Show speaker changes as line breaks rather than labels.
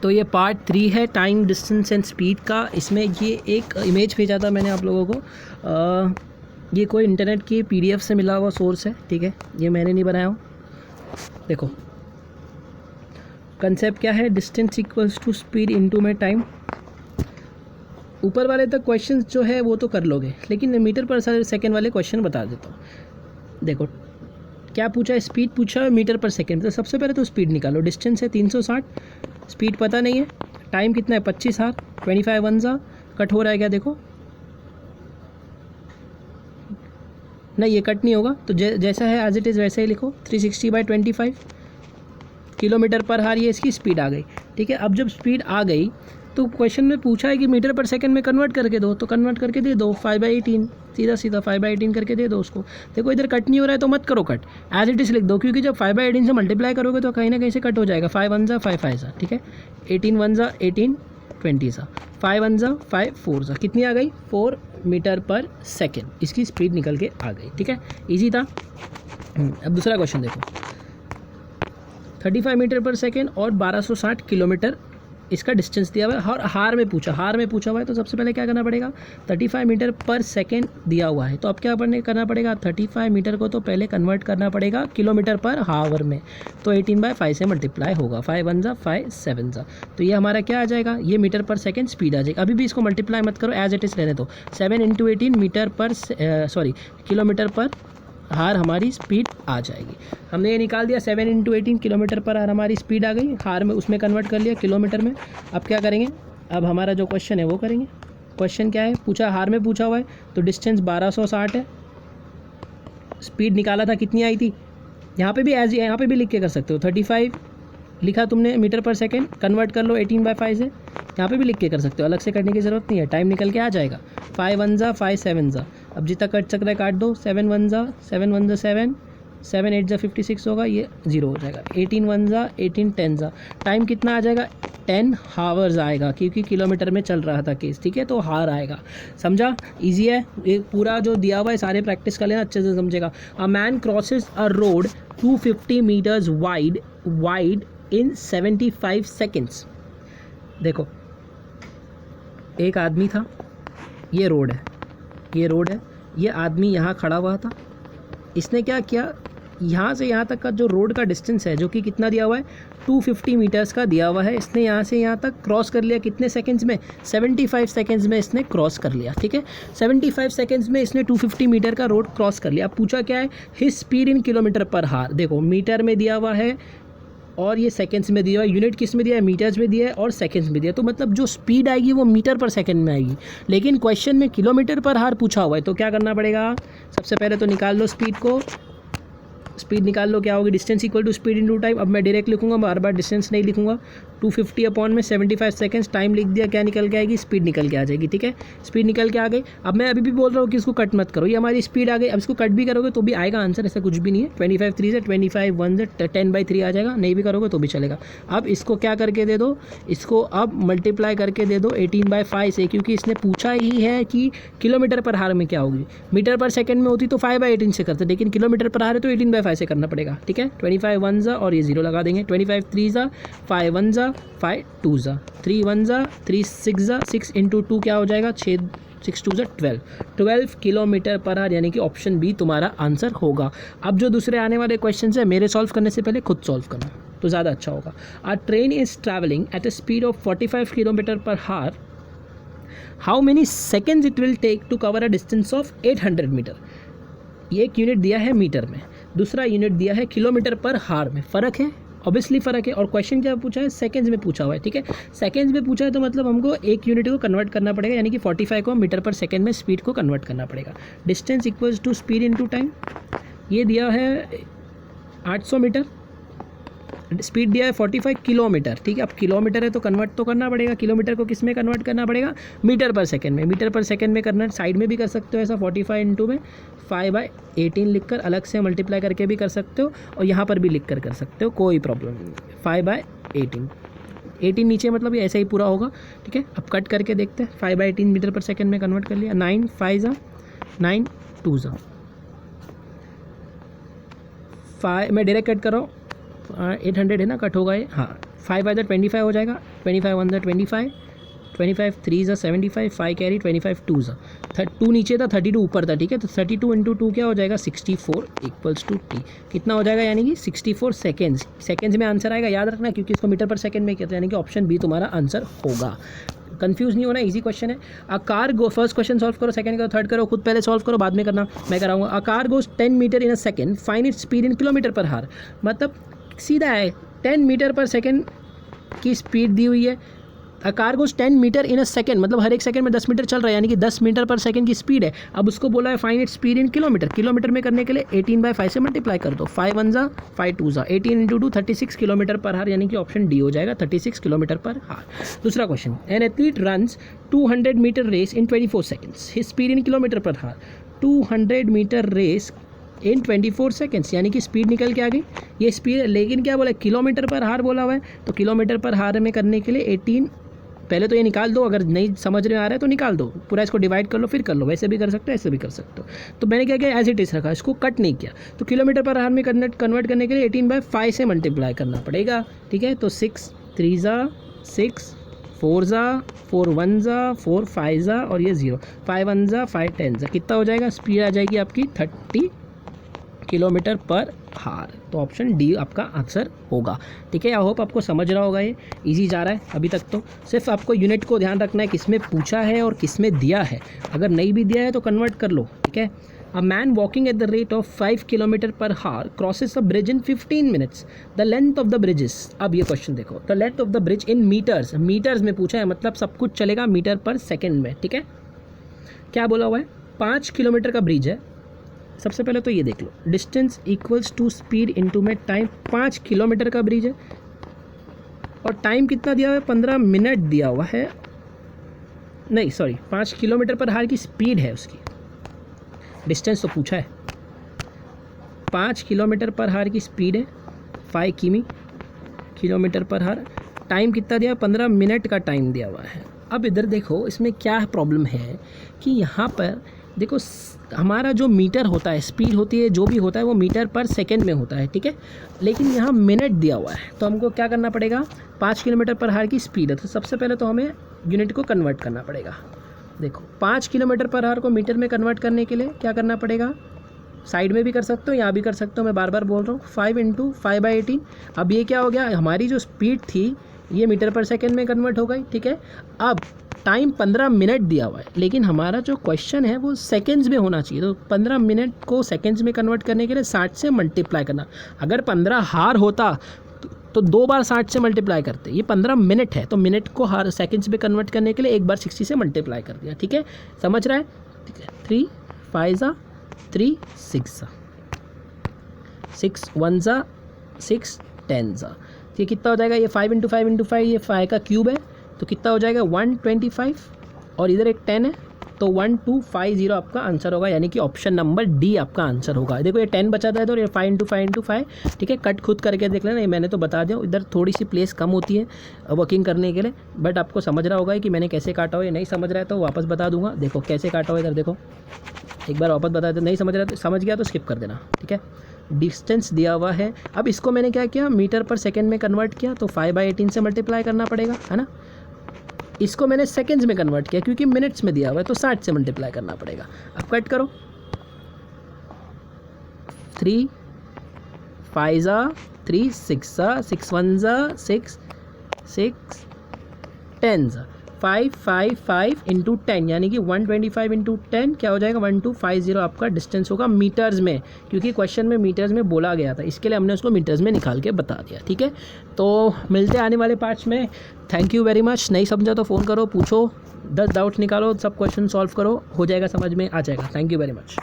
तो ये पार्ट 3 है टाइम डिस्टेंस एंड स्पीड का। इसमें ये एक इमेज भेजा था मैंने आप लोगों को, ये कोई इंटरनेट की PDF से मिला हुआ सोर्स है, ठीक है, ये मैंने नहीं बनाया हूँ। देखो कंसेप्ट क्या है, distance equals to speed into में टाइम। ऊपर वाले तक क्वेश्चन जो है वो तो कर लोगे, लेकिन मीटर पर सेकेंड वाले क्वेश्चन बता देता हूँ। देखो क्या पूछा है, स्पीड पूछा है मीटर पर सेकेंड। तो सबसे पहले तो स्पीड निकालो। डिस्टेंस है 360, स्पीड पता नहीं है, टाइम कितना है 25 आवर, 25 वन सा कट हो रहा है क्या, देखो नहीं ये कट नहीं होगा, तो जैसा है एज इट इज़ वैसे ही लिखो। 360/25 किलोमीटर पर हार ये इसकी स्पीड आ गई, ठीक है। अब जब स्पीड आ गई तो क्वेश्चन में पूछा है कि मीटर पर सेकंड में कन्वर्ट करके दो, तो कन्वर्ट करके दे दो 5/18, सीधा सीधा 5/18 करके दे दो उसको। देखो इधर कट नहीं हो रहा है तो मत करो कट, एज इट इज़ लिख दो, क्योंकि जब 5/18 से मल्टीप्लाई करोगे तो कहीं ना कहीं से कट हो जाएगा। 5 वन ज़ा 5 5 ज़ा, ठीक है, 18 वन ज़ा 18, 20 ज़ा 5 वन ज़ा 5 4 ज़ा, कितनी आ गई 4 मीटर पर सेकेंड, इसकी स्पीड निकल के आ गई, ठीक है, ईजी था। अब दूसरा क्वेश्चन देखो, 35 मीटर पर सेकेंड और 1260 किलोमीटर इसका डिस्टेंस दिया हुआ है, और हार में पूछा हुआ है। तो सबसे पहले क्या करना पड़ेगा, 35 मीटर पर सेकेंड दिया हुआ है, तो अब क्या करना पड़ेगा, 35 मीटर को तो पहले कन्वर्ट करना पड़ेगा किलोमीटर पर हावर में, तो 18/5 से मल्टीप्लाई होगा, 5 वन ज़ा 5 7 ज़ा, तो ये हमारा क्या आ जाएगा, ये मीटर पर सेकेंड स्पीड आ जाएगा। अभी भी इसको मल्टीप्लाई मत करो, एज इट इज़ रहने दो। 7 × 18 मीटर पर किलोमीटर पर हार हमारी स्पीड आ जाएगी। हमने ये निकाल दिया, 7 × 18 किलोमीटर पर हार हमारी स्पीड आ गई, हार में उसमें कन्वर्ट कर लिया किलोमीटर में। अब क्या करेंगे, अब हमारा जो क्वेश्चन है वो करेंगे। क्वेश्चन क्या है, पूछा हार में पूछा हुआ है, तो डिस्टेंस 1260 है, स्पीड निकाला था कितनी आई थी, यहाँ पे भी लिख के कर सकते हो। 35 लिखा तुमने मीटर पर सेकेंड, कन्वर्ट कर लो 18/5 से, यहाँ पे भी लिख के कर सकते हो, अलग से करने की ज़रूरत नहीं है, टाइम निकल के आ जाएगा। 5 वन ज़ा 5 7 ज़ा, अब जितना कट सक रहा है काट दो। 7 वन ज़ा 7 7 8 ज़ा 56 होगा, ये 0 हो जाएगा। 18 वन ज़ा 18 10 ज़ा, टाइम कितना आ जाएगा 10 हावर्स आएगा, क्योंकि किलोमीटर में चल रहा था केस, ठीक है, तो हार आएगा। समझा, ईजी है ये पूरा जो दिया हुआ है, सारे प्रैक्टिस कर लेना, अच्छे से समझेगा। A man crosses a road 250 metres wide in 75 seconds. देखो एक आदमी था, ये रोड है, ये आदमी यहाँ खड़ा हुआ था, इसने क्या किया, यहाँ से यहाँ तक का जो रोड का डिस्टेंस है, जो कि कितना दिया हुआ है 250 मीटर्स का दिया हुआ है, इसने यहाँ से यहाँ तक क्रॉस कर लिया कितने सेकंड्स में, 75 सेकंड्स में इसने क्रॉस कर लिया, ठीक है। 75 सेकंड्स में इसने 250 मीटर का रोड क्रॉस कर लिया। अब पूछा क्या है, his speed in kilometre per हार। देखो मीटर में दिया हुआ है और ये सेकंड्स में दिया हुआ है, यूनिट किस में दिया है, मीटर्स में दिया है और सेकंड्स में दिया है, तो मतलब जो स्पीड आएगी वो मीटर पर सेकंड में आएगी, लेकिन क्वेश्चन में किलोमीटर पर हार पूछा हुआ है। तो क्या करना पड़ेगा, सबसे पहले तो निकाल लो स्पीड को, स्पीड निकाल लो, क्या होगी, distance equal to speed into time. अब मैं डायरेक्ट लिखूंगा, बार बार डिस्टेंस नहीं लिखूंगा। 250 अपॉन में 75 सेकंड्स, टाइम लिख दिया, क्या निकल के आएगी, स्पीड निकल के आ जाएगी, ठीक है, स्पीड निकल के आ गई। अब मैं अभी भी बोल रहा हूँ कि इसको कट मत करो, ये हमारी स्पीड आ गई। अब इसको कट भी करोगे तो भी आएगा आंसर, ऐसा कुछ भी नहीं है। 25 3 से 25 1 से 10/3 आ जाएगा, नहीं भी करोगे तो भी चलेगा। अब इसको क्या करके दे दो, इसको अब मल्टीप्लाई करके दे दो 18/5 से, क्योंकि इसने पूछा ही है कि किलोमीटर पर हार में क्या होगी। मीटर पर सेकंड में होती तो 5/18 से करते, लेकिन किलोमीटर पर हार है तो 18/5 से करना पड़ेगा, ठीक है। 25 वन ज़ा और ये 0 लगा देंगे, 25 3 ज़ा 5 वन ज़ा 5 2 ज़ा, 3 वन ज़ा 3 6 ज़ा, 6 × 2 क्या हो जाएगा 6 6 2 ज़ा 12 किलोमीटर पर आवर, यानी कि ऑप्शन बी तुम्हारा आंसर होगा। अब जो दूसरे आने वाले क्वेश्चन है, मेरे सॉल्व करने से पहले खुद सॉल्व करना तो ज़्यादा अच्छा होगा। A train is travelling at a speed of 45 kilometre per hour, how many seconds it will take to cover a distance of 800 metre. ये एक यूनिट दिया है मीटर में, दूसरा यूनिट दिया है किलोमीटर पर हार में, फ़र्क है, ऑब्वियसली फ़र्क है। और क्वेश्चन क्या पूछा है, सेकंड्स में पूछा हुआ है, ठीक है। सेकंड्स में पूछा है तो मतलब हमको एक यूनिट को कन्वर्ट करना पड़ेगा, यानी कि 45 को मीटर पर सेकंड में स्पीड को कन्वर्ट करना पड़ेगा। Distance equals to speed into time, ये दिया है 800 मीटर, स्पीड दिया है 45 किलोमीटर, ठीक है। अब किलोमीटर है तो कन्वर्ट तो करना पड़ेगा, किलोमीटर को किस में कन्वर्ट करना पड़ेगा, मीटर पर सेकंड में। मीटर पर सेकंड में करना, साइड में भी कर सकते हो ऐसा, 45 इंटू में 5/18 लिखकर अलग से मल्टीप्लाई करके भी कर सकते हो, और यहाँ पर भी लिख कर सकते हो, कोई प्रॉब्लम नहीं। 5/18 नीचे मतलब ये ऐसे ही पूरा होगा, ठीक है। अब कट करके देखते हैं, 5/18 मीटर पर सेकंड में कन्वर्ट कर लिया, 9 5 ज़ा 9 2 ज़ा 5, मैं डायरेक्ट कट कर रहा हूँ, 800 है ना, कट होगा ये, हाँ 5 बाय 25 हो जाएगा, 25 1 25, 25 3 75, 5 कैरी, 25 2 2 नीचे था, 32 ऊपर था, ठीक है। तो 32 इंटू 2 क्या हो जाएगा 64 इक्वल्स टू टी, कितना हो जाएगा यानी कि 64 सेकेंड्स। सेकेंड्स में आंसर आएगा, याद रखना, क्योंकि इसको मीटर पर सेकेंड में कहते हैं, यानी कि ऑप्शन बी तुम्हारा आंसर होगा। कंफ्यूज नहीं होना, इजी क्वेश्चन है। A car go, first question solve करो, सेकंड करो, थर्ड करो, खुद पहले सॉल्व करो, बाद में करना, मैं कराऊंगा। A car goes 10 metre in a second, find its speed in kilometre per hour. मतलब सीधा है, 10 मीटर पर सेकंड की स्पीड दी हुई है। A car goes 10 metre in a second, मतलब हर एक सेकंड में 10 मीटर चल रहा है, यानी कि 10 मीटर पर सेकंड की स्पीड है। अब उसको बोला है find its speed in kilometre. Kilometre में करने के लिए 18 बाय 5 से मल्टीप्लाई कर दो, 5 1 जा 5 2 जा, 18 इंटू 2 36 किलोमीटर पर हार, यानी कि ऑप्शन डी हो जाएगा 36 किलोमीटर पर हार। दूसरा question, an athlete runs 200 metre race in 24 seconds, his speed in kilometre per hour. 200 metre race in 24 seconds, यानी कि स्पीड निकल के आ गई ये स्पीड, लेकिन क्या बोला किलोमीटर पर हार बोला हुआ है। तो किलोमीटर पर हार में करने के लिए 18, पहले तो ये निकाल दो, अगर नहीं समझ में आ रहा है तो निकाल दो, पूरा इसको डिवाइड कर लो फिर कर लो, वैसे भी कर सकते हो ऐसे भी कर सकते हो। तो मैंने क्या किया, एज इट इज़ रखा, इसको कट नहीं किया। तो किलोमीटर पर हार में कन्वर्ट करने के लिए 18 बाय 5 से मल्टीप्लाई करना पड़ेगा, ठीक है। तो 6 3 जा 6, 4 जा 4 1 जा 4 5 जा और ये 0, 5 1 जा 5 10 जा, कितना हो जाएगा, स्पीड आ जाएगी आपकी 30 किलोमीटर पर हार। तो ऑप्शन डी आपका आंसर होगा, ठीक है। आई होप आपको समझ रहा होगा, ये इजी जा रहा है अभी तक। तो सिर्फ आपको यूनिट को ध्यान रखना है, किसमें पूछा है और किसमें दिया है। अगर नहीं भी दिया है तो कन्वर्ट कर लो, ठीक है। A man walking at the rate of 5 kilometre per hour crosses a bridge in 15 minutes, the length of the bridges. अब ये क्वेश्चन देखो, the length of the bridge in metres, metres में पूछा है, मतलब सब कुछ चलेगा मीटर पर सेकेंड में, ठीक है। क्या बोला हुआ है, 5 किलोमीटर का ब्रिज है। सबसे पहले तो ये देख लो, distance equals to speed into में टाइम। 5 किलोमीटर का ब्रिज है और टाइम कितना दिया हुआ है, 15 मिनट दिया हुआ है, नहीं सॉरी 5 किलोमीटर पर हार की स्पीड है उसकी, डिस्टेंस तो पूछा है। 5 किलोमीटर पर हार की स्पीड है 5 किमी किलोमीटर पर हार, टाइम कितना दिया, 15 मिनट का टाइम दिया हुआ है। अब इधर देखो, इसमें क्या प्रॉब्लम है कि यहाँ पर देखो, हमारा जो मीटर होता है, स्पीड होती है, जो भी होता है वो मीटर पर सेकंड में होता है, ठीक है। लेकिन यहाँ मिनट दिया हुआ है, तो हमको क्या करना पड़ेगा, 5 किलोमीटर पर हार की स्पीड है, तो सबसे पहले तो हमें यूनिट को कन्वर्ट करना पड़ेगा। देखो 5 किलोमीटर पर हार को मीटर में कन्वर्ट करने के लिए क्या करना पड़ेगा, साइड में भी कर सकते हो, यहाँ भी कर सकते हो, मैं बार बार बोल रहा हूँ। 5 इंटू 5 बाई 18, अब ये क्या हो गया, हमारी जो स्पीड थी ये मीटर पर सेकेंड में कन्वर्ट हो गई, ठीक है। अब टाइम 15 मिनट दिया हुआ है, लेकिन हमारा जो क्वेश्चन है वो सेकेंड्स में होना चाहिए। तो 15 मिनट को सेकेंड्स में कन्वर्ट करने के लिए 60 से मल्टीप्लाई करना। अगर 15 हार होता तो 2 बार 60 से मल्टीप्लाई करते, ये 15 मिनट है, तो मिनट को हार सेकेंड्स में कन्वर्ट करने के लिए एक बार 60 से मल्टीप्लाई कर दिया, ठीक है। समझ रहा है, ठीक है। 3 5 जा 3 6 जा 6 1 जा 6 10 जा, ये कितना हो जाएगा, ये 5 इंटू 5 इंटू 5, ये 5 का क्यूब है, तो कितना हो जाएगा 125, और इधर एक 10 है, तो 1250 आपका आंसर होगा, यानी कि ऑप्शन नंबर डी आपका आंसर होगा। देखो ये 10 बचा था, तो ये 5 इंटू 5 इंटू 5, ठीक है। कट खुद करके देख लेना, ये मैंने तो बता दिया, इधर थोड़ी सी प्लेस कम होती है वर्किंग करने के लिए, बट आपको समझ रहा होगा कि मैंने कैसे काटा हो। ये नहीं समझ रहा है तो वापस बता दूंगा, देखो कैसे काटा हो, इधर देखो एक बार वापस बता दो, नहीं समझ रहा तो समझ गया तो स्किप कर देना, ठीक है। डिस्टेंस दिया हुआ है, अब इसको मैंने क्या किया, मीटर पर सेकेंड में कन्वर्ट किया, तो 5 बाई 18 से मल्टीप्लाई करना पड़ेगा, है ना। इसको मैंने सेकेंड्स में कन्वर्ट किया क्योंकि मिनट्स में दिया हुआ है, तो 60 से मल्टीप्लाई करना पड़ेगा। अब कट करो, 3 5 जा 3 6 जा 6 1 जा 6 6 10 जा 5 5 5 इंटू 10, यानी कि 125 इंटू 10 क्या हो जाएगा, 1250 आपका डिस्टेंस होगा मीटर्स में, क्योंकि क्वेश्चन में मीटर्स में बोला गया था, इसके लिए हमने उसको मीटर्स में निकाल के बता दिया, ठीक है। तो मिलते हैं आने वाले पार्ट्स में। Thank you very much. नहीं समझा तो फ़ोन करो, पूछो, 10 डाउट्स निकालो, सब क्वेश्चन सॉल्व करो, हो जाएगा, समझ में आ जाएगा। Thank you very much.